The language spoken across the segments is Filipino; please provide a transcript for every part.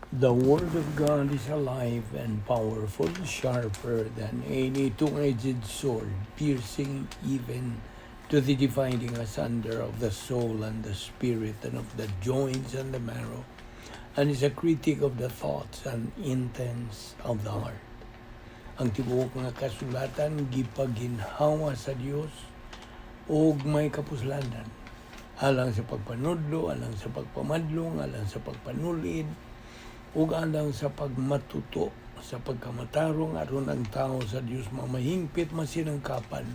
The Word of God is alive and powerful, sharper than any two-edged sword, piercing even to the dividing asunder of the soul and the spirit and of the joints and the marrow, and is a critic of the thoughts and intents of the heart. Ang tibuok nga kasulatan gipaginhawa sa Dios og may kapuslanan, alang sa pagpanudlo, alang sa pagpamadlong, alang sa pagpanulid, ug alang sa pagmatuto sa pagkamatarong aron ang tao sa Dios mamahingpit masinangkapan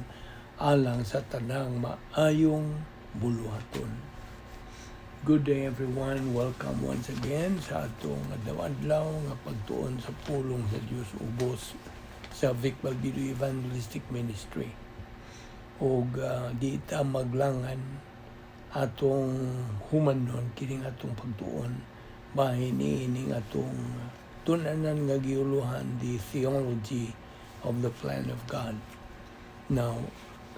alang sa tanang maayong buluhaton. Good day everyone, welcome once again sa atong adlaw-adlaw nga pagtuon sa pulong sa Dios ubos sa Balbido Evangelistic Ministry. Og di ta maglangan atong humanon kining atong pagtuon bahin ining atong tunanan nga giuluhan, the Theology of the plan of God. Now,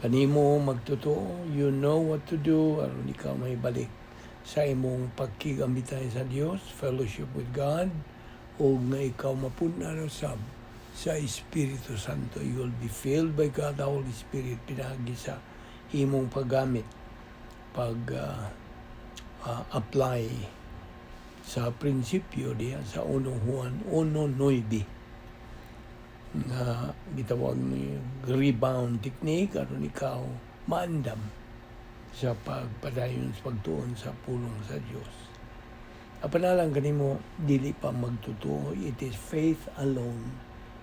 kanimo magtotoo, you know what to do, aron ikaw may balik sa imong pagkigamitan sa Dios, fellowship with God, o nga ikaw mapuna sab sa Espiritu Santo. You will be filled by God, the Holy Spirit, pinagi sa imong paggamit, apply sa prinsipyo diya sa 1 Juan 1:9 na gitawag ni rebound technique aron ikaw maandam sa pagpadayon sa pagtuon sa pulong sa Dios. Apanalang kanimo dili pa magtotoo, it is faith alone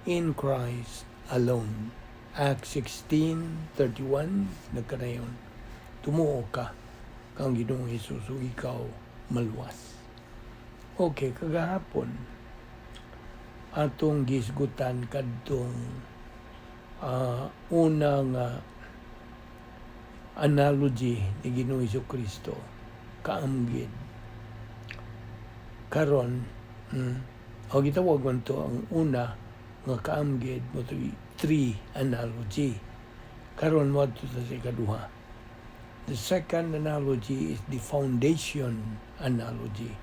in Christ alone. Acts 16:31 nagkanayon, tumuo ka kang Ginoong Hesus ug ikaw maluwas. Okay, kagahapon atong gisgutan kadtong unang analogy ni Ginoong Jesucristo kaamgid. Karon o gitawag man to ang una nga kaamgid mo to 3 analogy. Karon mo to sa ikaduha. The second analogy is the foundation analogy.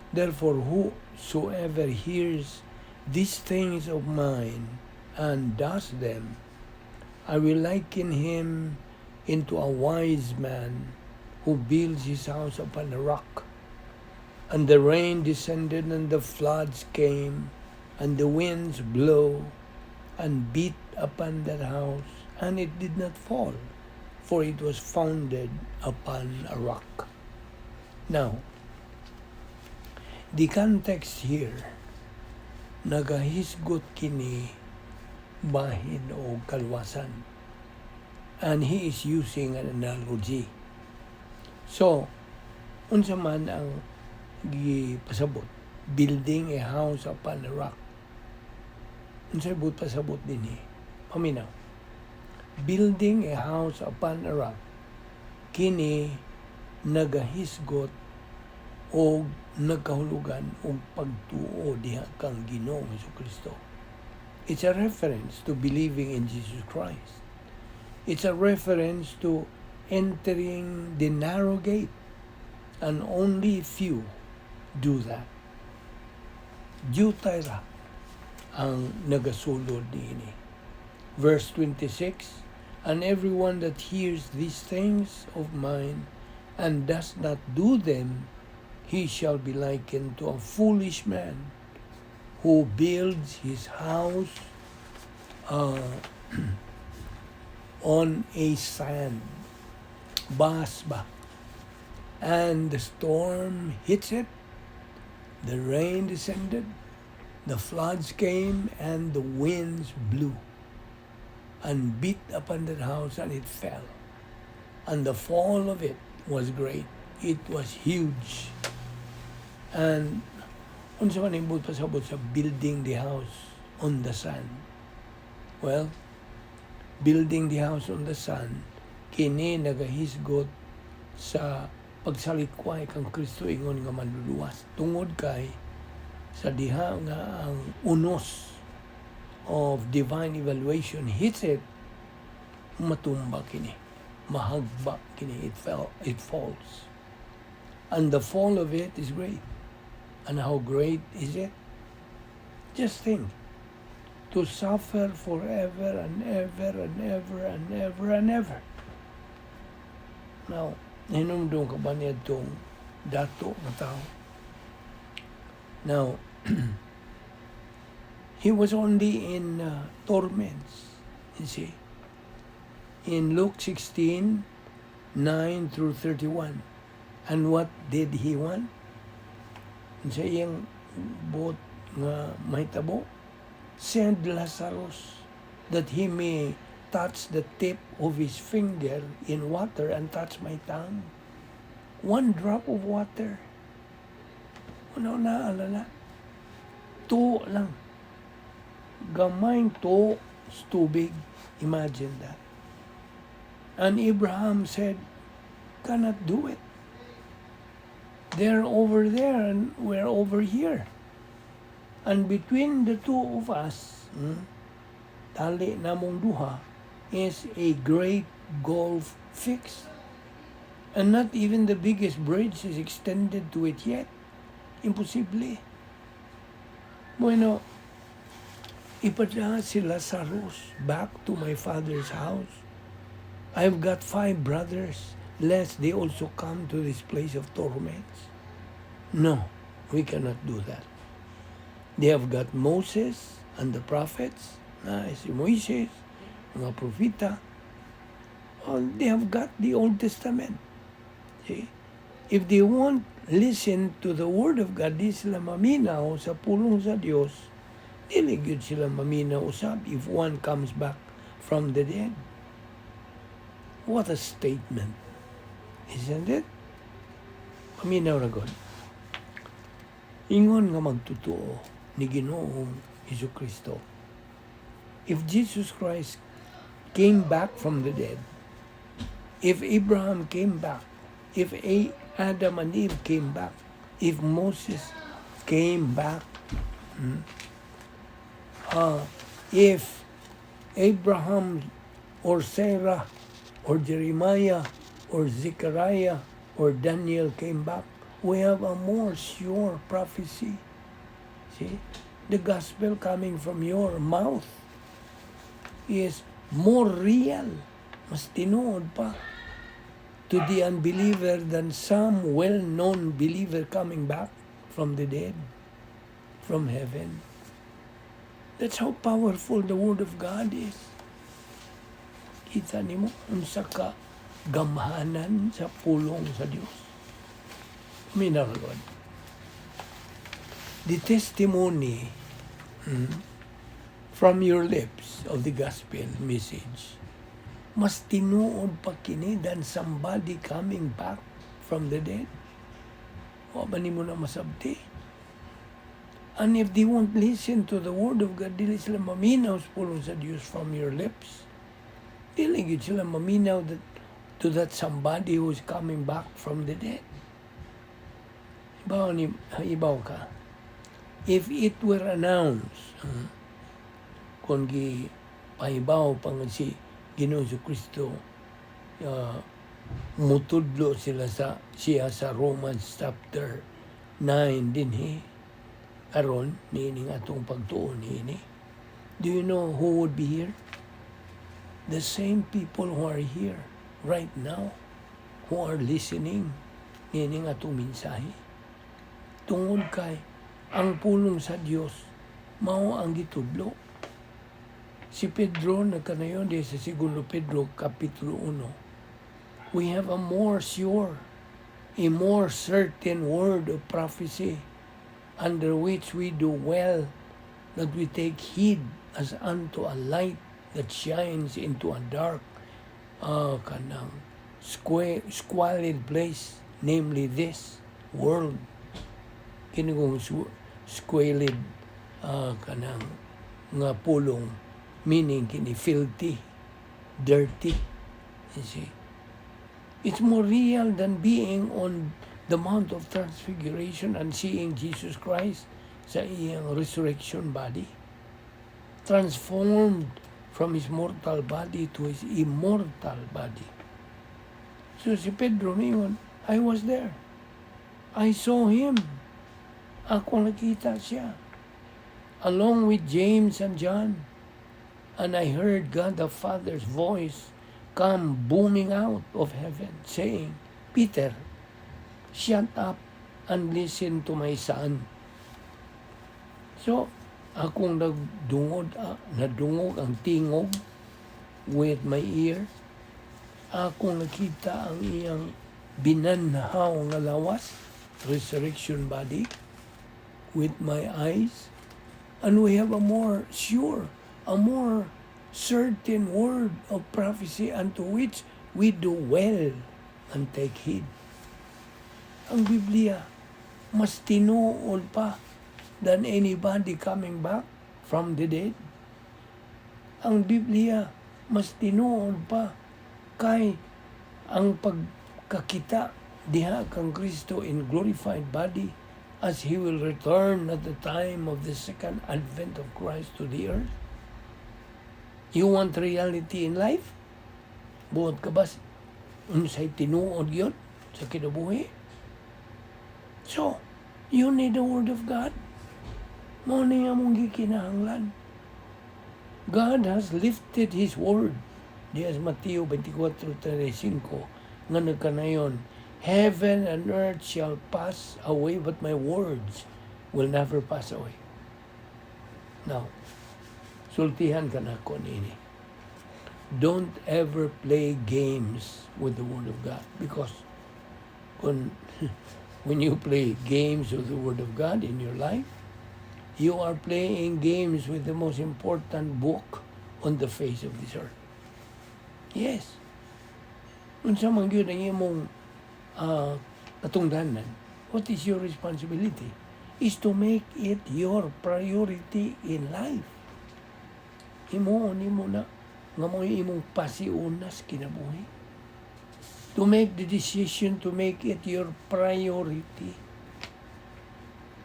Therefore, whosoever hears these things of mine and does them, I will liken him into a wise man who builds his house upon a rock. And the rain descended, and the floods came, and the winds blew and beat upon that house, and it did not fall, for it was founded upon a rock. Now, the context here, nagahisgot kini bahin o kalwasan. And he is using an analogy. So, unsa man ang gipasabot? Building a house upon a rock. Unsa bud pasabot dinhi? Paminaw. Building a house upon a rock. Kini nagahisgot o nagkahulugan o pagtuo diha kang Ginoong Jesucristo. It's a reference to believing in Jesus Christ. It's a reference to entering the narrow gate, and only few do that. Jutay ra ang nagasulod niini. Verse 26, and everyone that hears these things of mine and does not do them, he shall be likened to a foolish man who builds his house on a sand, basba, and the storm hits it, the rain descended, the floods came, and the winds blew and beat upon that house, and it fell. And the fall of it was great. It was huge. And unsa man imong pasabot sa building the house on the sand? Well, building the house on the sand, kini nagahisgot sa pagsalikway kang Kristo ingon nga manluluwas. Tungod kay sa diha nga ang unos of divine evaluation hits it, matumba kini, mahagba kini, it falls. And the fall of it is great. And how great is it? Just think, to suffer forever and ever and ever and ever and ever. Now, hinumdum ka ba niya itong dato na tao? Now, he was only in torments, you see. In Luke 16, 9 through 31. And what did he want? Sa iyang boat nga may tabo, send Lazarus that he may touch the tip of his finger in water and touch my tongue. One drop of water. Ano naalala? Tuo lang. Gamayng tuo, tubig. Imagine that. And Abraham said, cannot do it. They're over there and we're over here. And between the two of us, tali namong duha, is a great gulf fixed. And not even the biggest bridge is extended to it yet. Imposible. Bueno, ipadala si Lazarus back to my father's house. I've got 5 brothers, lest they also come to this place of torments. No, we cannot do that. They have got Moses and the prophets, si Moises, mga propita. They have got the Old Testament. See? If they won't listen to the Word of God, di sila maminaw sa pulong sa Diyos, dili gyud sila maminaw usab if one comes back from the dead. What a statement. Isn't it? Maminaw na God. Ingon nga magtotoo ni Ginoong Jesucristo. If Jesus Christ came back from the dead, if Abraham came back, if Adam and Eve came back, if Moses came back, if Abraham or Sarah or Jeremiah or Zechariah or Daniel came back, we have a more sure prophecy. See? The gospel coming from your mouth is more real, mas tinuod pa, to the unbeliever than some well-known believer coming back from the dead, from heaven. That's how powerful the Word of God is. Kita nimo unsa ka gamhanan sa pulong sa Dios. Minal God. The testimony from your lips of the gospel message mas tinuod pa kini than somebody coming back from the dead. O ba nimo na masabti? And if they won't listen to the Word of God, dili sila maminaw sa pulong sa Diyos from your lips. Dili gyud sila maminaw to that somebody who is coming back from the dead. Ibaw ka. If it were announced, kung paibaw pang si Ginoong Jesucristo, mutudlo siya sa Romans chapter 9 dinhi, aron niining atong pagtuon niini. Do you know who would be here? The same people who are here right now, who are listening niining atong mensahe. Tungod kay ang pulong sa Dios mao ang gitudlo. Si Pedro nagkanayon di sa 2 Pedro kapitulo 1. We have a more sure, a more certain word of prophecy, under which we do well that we take heed as unto a light that shines into a dark squalid place, namely this world. Kinigong squalid nga pulong, meaning kini filthy, dirty. You see, it's more real than being on the Mount of Transfiguration and seeing Jesus Christ sa iyang resurrection body, transformed from his mortal body to his immortal body. So si Pedro ngayon, I was there. I saw him. Ako nakita siya, along with James and John. And I heard God the Father's voice come booming out of heaven, saying, Peter, shut up and listen to my son. So, akong nadungog ang tingog with my ear. Akong nakita ang iyang binanhaw nga lawas, resurrection body, with my eyes. And we have a more sure, a more certain word of prophecy unto which we do well and take heed. Ang Biblia, mas tinuod pa than anybody coming back from the dead. Ang Biblia, mas tinuod pa kay ang pagkakita diha kang Kristo in glorified body as He will return at the time of the second advent of Christ to the earth. You want reality in life? Buot ka ba unsay tinuod yun sa kinabuhi? So, you need the Word of God. Mao ni nga mong gikinahanglan. God has lifted His Word. Dias Mateo 24:35 nga nagkanayon, heaven and earth shall pass away, but my words will never pass away. Now, sultihan ka na ko nini. Don't ever play games with the Word of God, because when you play games with the Word of God in your life, you are playing games with the most important book on the face of this earth. Yes. Unsa man gyud ang imong katungdanan, what is your responsibility? Is to make it your priority in life. Imo na nga mo imong pasiunas kinabuhi. To make the decision to make it your priority.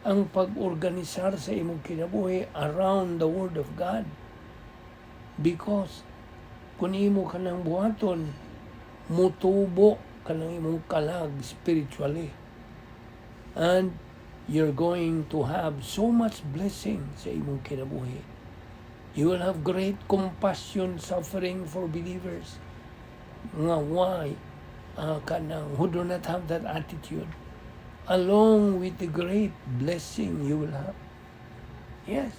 Ang pag-organisar sa imong kinabuhi around the Word of God. Because kung imo ka ng buhaton, mutubo ka ng imong kalag spiritually. And you're going to have so much blessing sa imong kinabuhi. You will have great compassion, suffering for believers. Nga why? Who do not have that attitude. Along with the great blessing you will have. Yes.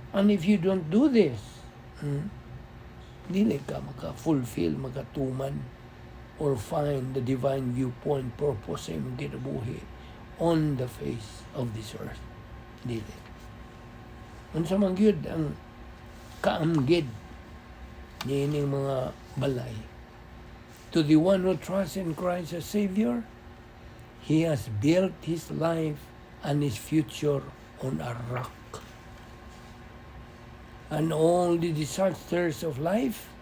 And if you don't do this, dili ka maka-fulfill, makatuman, or find the divine viewpoint, purpose sa imong kinabuhi on the face of this earth. Dili. Unsa man gyud ang kaamgid niining mga balay. To the one who trusts in Christ as Savior, he has built his life and his future on a rock. And all the disasters of life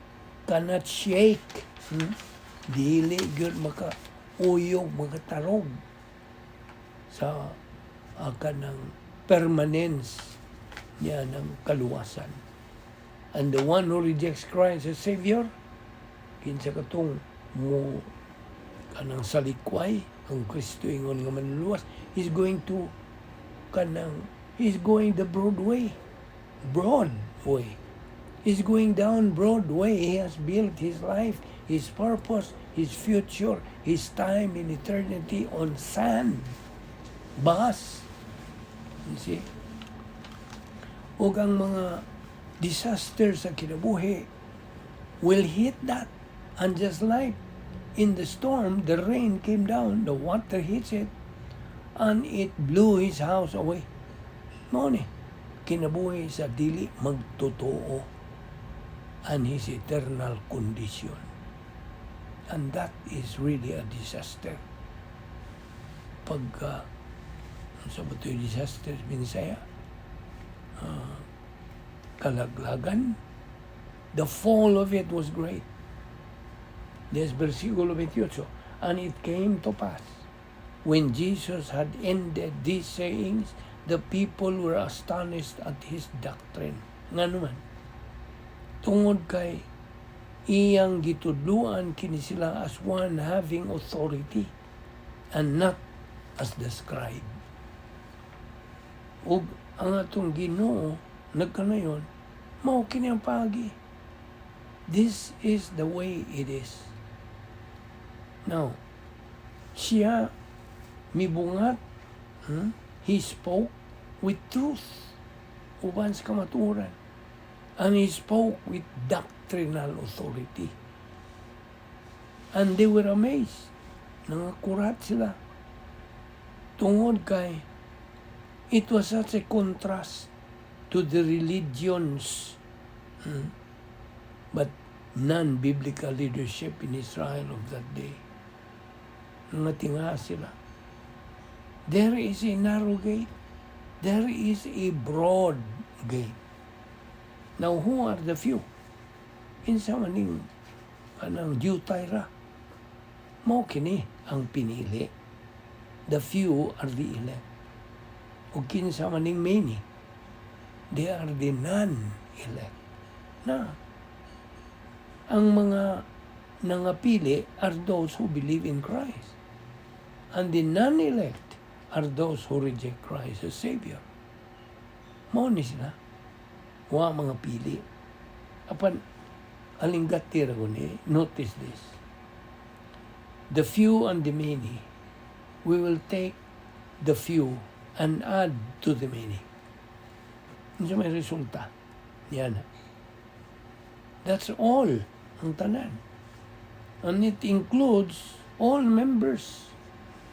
cannot shake. Dili gyud maka-uyog, makatarog sa kanang permanence niya ng kaluwasan. And the one who rejects Christ as Savior, kinsa katong mo kanang salikway ang Kristo ingon nga manluwas, he's going the broad way. He's going down Broadway. He has built his life, his purpose, his future, his time in eternity on sand. Bus. You see? Ug ang mga disaster sa kinabuhi will hit that. And just like in the storm, the rain came down, the water hits it, and it blew his house away. Mao ni kinabuhi sa dili magtotoo and his eternal condition. And that is really a disaster. Pagka sa batoy disaster binisaya, kalaglagan, the fall of it was great. There's versikulo 28. And it came to pass, when Jesus had ended these sayings, the people were astonished at his doctrine. Nga naman, tungod kay iyang gitudluan kini sila as one having authority and not as the scribe. ug ang atong Ginoo nagkanayon mao kini ang pagi. This is the way it is. Now, siya mibungat, he spoke with truth uban sa kamatuoran, and he spoke with doctrinal authority. And they were amazed. Nangakurat sila. Tungod kay it was such a contrast to the religions, but non-biblical leadership in Israel of that day. Nangatinga sila. There is a narrow gate. There is a broad gate. Now, who are the few? Insa maning anang Jutayra. Mao kini ang pinili. The few are the elect. O kinsa maning many, they are the non-elect. Na ang mga nangapili are those who believe in Christ. And the non-elect are those who reject Christ as Savior. Mao ni sila. Wa mga pili. Apan alinggatir ko ni, notice this. The few and the many, we will take the few and add to the many. Ano may resulta? Yan. That's all ang tanan. And it includes all members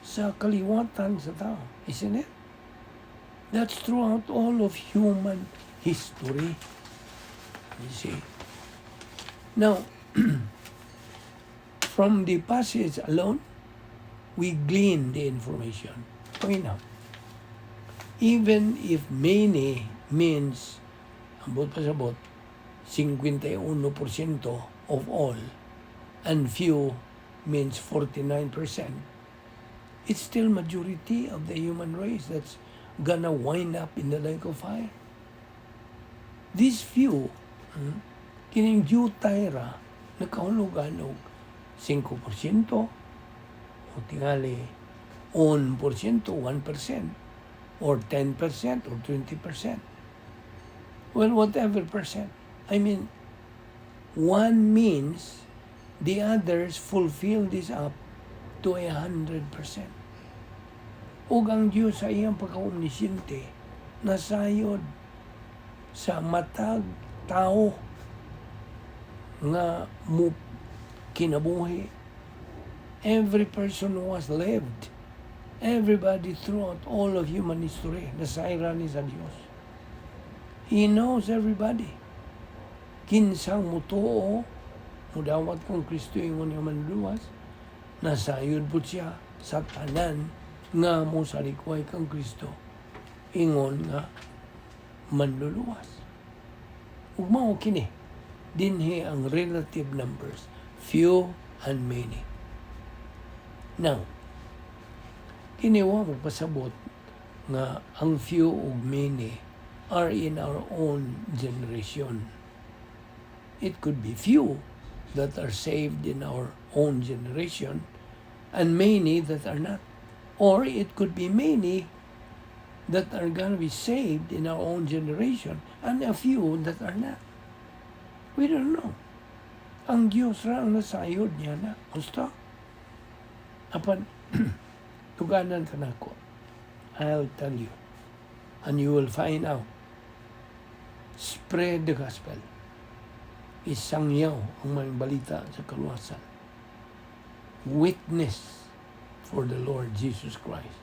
sa kaliwatan sa tao. Isn't it? That's throughout all of human history. You see. Now, from the passage alone, we glean the information. Point out. Even if many means, ambot pa sabot, 51% of all, and few means 49%, it's still majority of the human race that's gonna wind up in the lake of fire. These few, kining Jutayra, nakahulugan og 5%, o tingali 1%, 1%, or 10%, or 20%. Well, whatever percent. I mean, one means the others fulfill this up to 100%. Ug ang Diyos sa iyang pagka-omnisciente, nasayod sa matag tao nga mo kinabuhi. Every person who has lived, everybody throughout all of human history, nasayra ni sa Diyos. He knows everybody. Kinsang mutuo, mudawat kang Kristo ingon nga manluwas, nasayod po siya sa tanan nga mo sa likway kang Kristo ingon nga manluluwas. Ug mao kini dinhi ang relative numbers, few and many. Now, kini wa magpasabot nga ang few ug many are in our own generation. It could be few that are saved in our own generation and many that are not. Or it could be many that are going to be saved in our own generation and a few that are not. We don't know. Ang Diyos ra ang nasayod niya na. Gusto? Apan, tuganan ka na ko. I'll tell you. And you will find out. Spread the gospel. Isangyaw ang mga balita sa kaluwasan. Witness for the Lord Jesus Christ.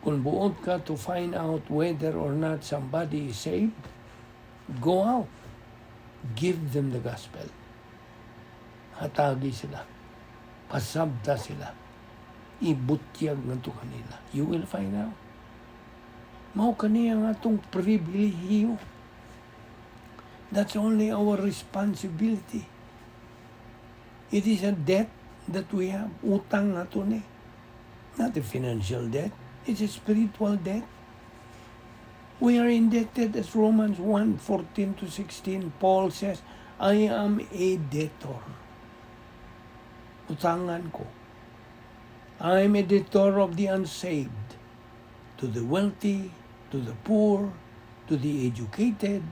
Kung buod ka to find out whether or not somebody is saved, go out. Give them the gospel. Hatagi sila. Pasabta sila. Ibutyag nga to kanila. You will find out. Mao kaniya nga itong pribilehiyo. That's only our responsibility. It is a debt that we have. Utang na to ni. Not a financial debt. It's a spiritual debt. We are indebted as Romans 1:14-16. Paul says, I am a debtor. Utangan ko. I am a debtor of the unsaved, to the wealthy, to the poor, to the educated,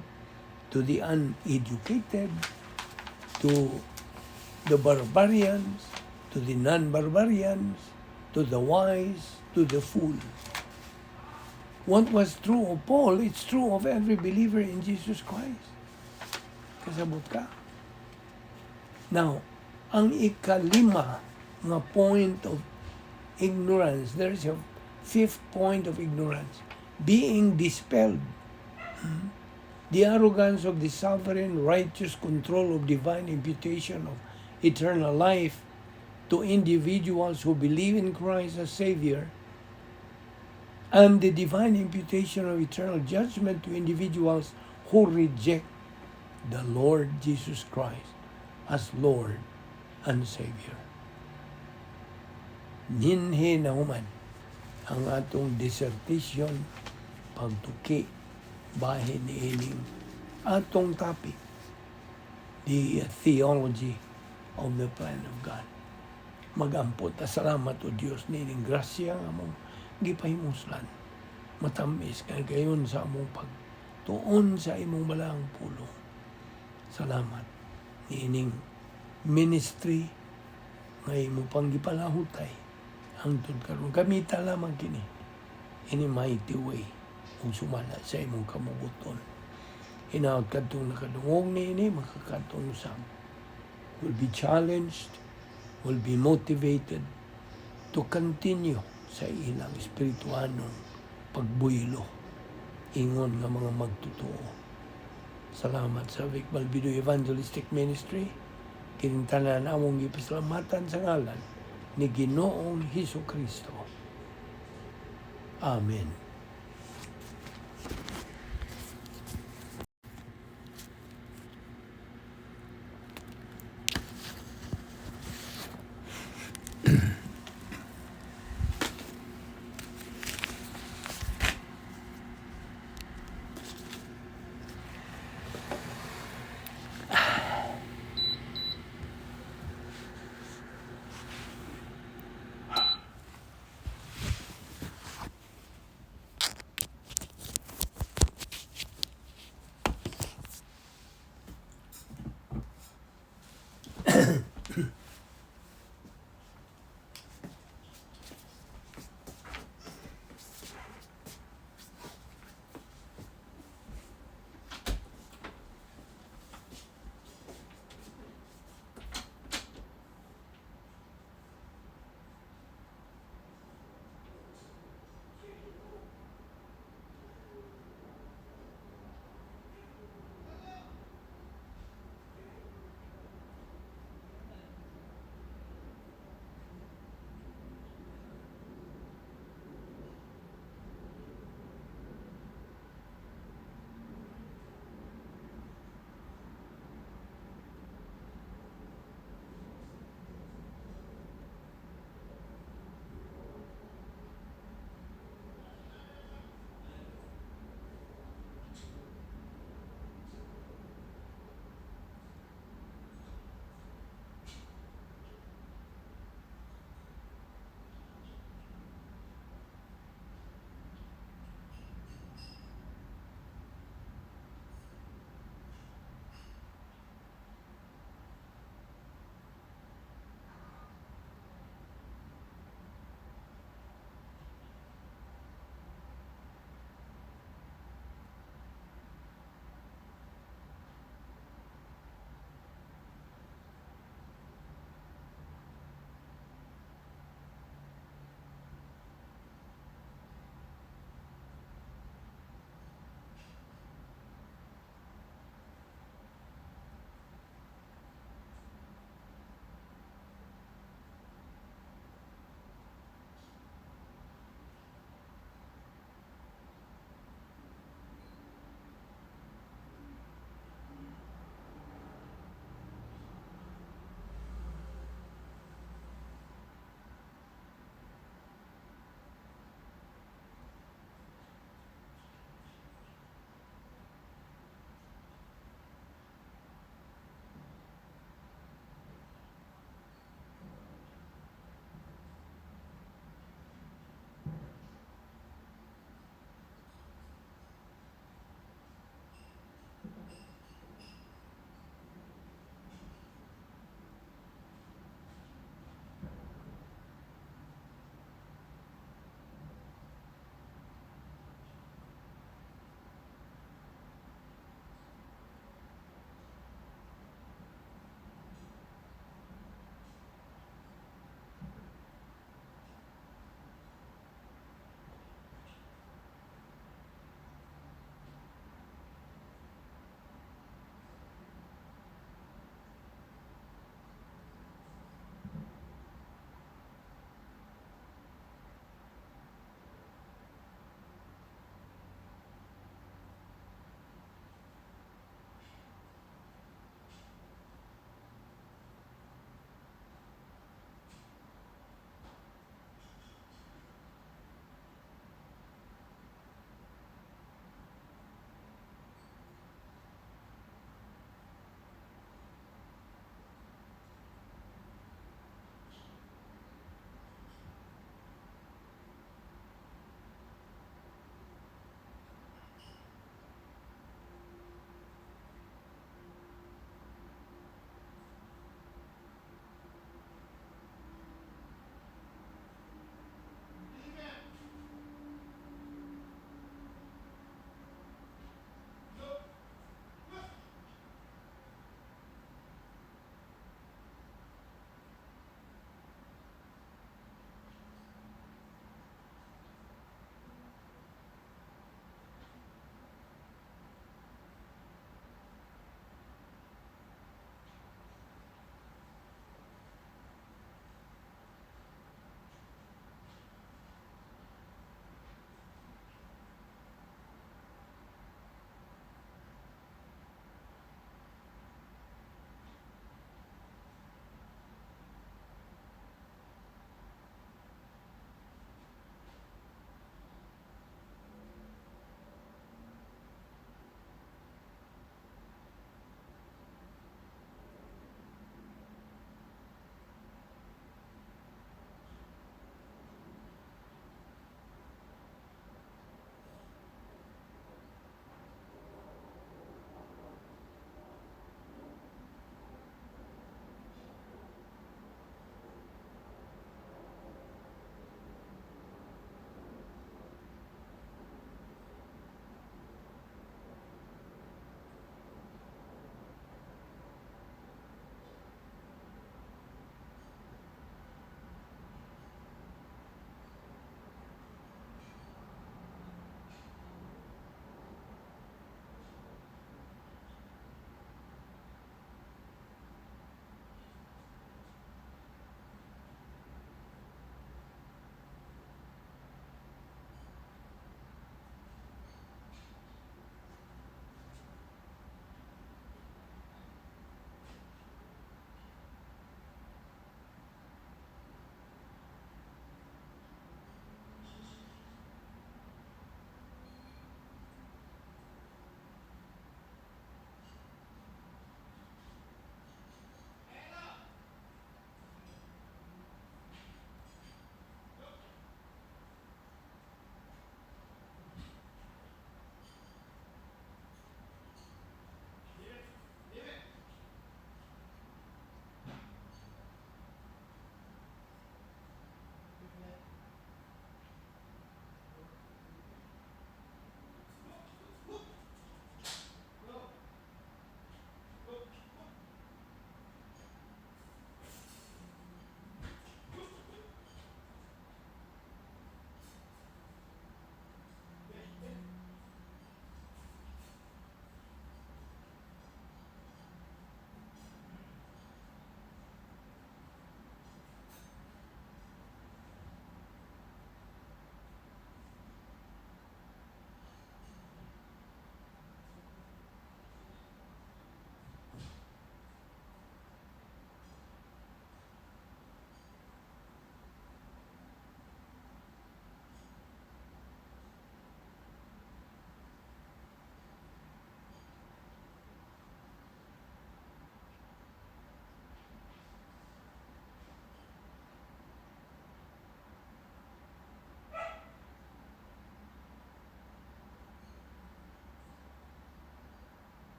to the uneducated, to the barbarians, to the non-barbarians, to the wise, to the fool. What was true of Paul, it's true of every believer in Jesus Christ. Kasabot ka. Now, ang ikalima nga point of ignorance, there is a fifth point of ignorance, being dispelled. The arrogance of the sovereign, righteous control of divine imputation of eternal life to individuals who believe in Christ as Savior, and the divine imputation of eternal judgment to individuals who reject the Lord Jesus Christ as Lord and Savior. Ninhi na human ang atong dissertation, pagtuki, bahin ni ining atong topic, the theology of the plan of God. Magampot ta salamat o Dios nining grasya nga mong gipahimuslan. Matamis kay gayon sa among pagtuon sa imong balaang pulong. Salamat nining ministry nga imo pang gipalahutay hangtod karon. Kamita lamang kini in a mighty way kung sumala sa imong kamubuton. Hinaot kadtong nakadungog niini makakatong sam will be challenged, will be motivated to continue sa ilang espirituanong pagbuylo ingon nga mga magtutuo. Salamat sa Balbido Evangelistic Ministry. Kining tanan among gipasalamatan sa ngalan ni Ginoong Hesukristo. Amen.